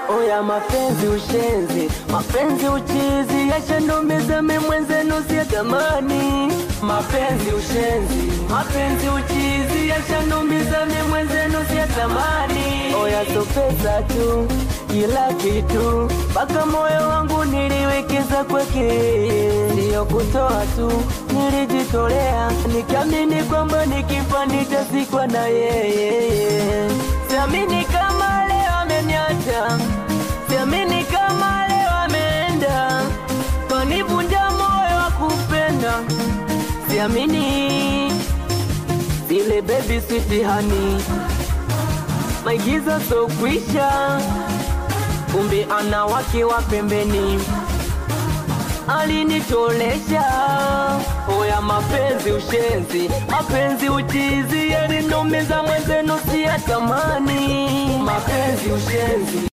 Oya mapenzi ushenzi, mapenzi uchizi, yashandumiza mimwenzenu siyatamani. Mapenzi ushenzi, mapenzi uchizi, yashandumiza mimwenzenu siyatamani. Oya so pesa tu, kila kitu, mpaka moyo wangu niliwekeza kwake. Ndiyo kutoa tu, nilijitolea, nikiamini kwamba nikifa nitazikwa na yeye. Siamini kama leo ameniacha, siamini kama leo ameenda, kanivunja moyo wa kupenda. Siamini zile baby sweet honey, maigizo so kwisha, kumbe ana wake wa pembeni alinitolesha. Oya mapenzi ushenzi, mapenzi uchizi, yalinumiza mwenzenu siyatamani. Mapenzi ushenzi.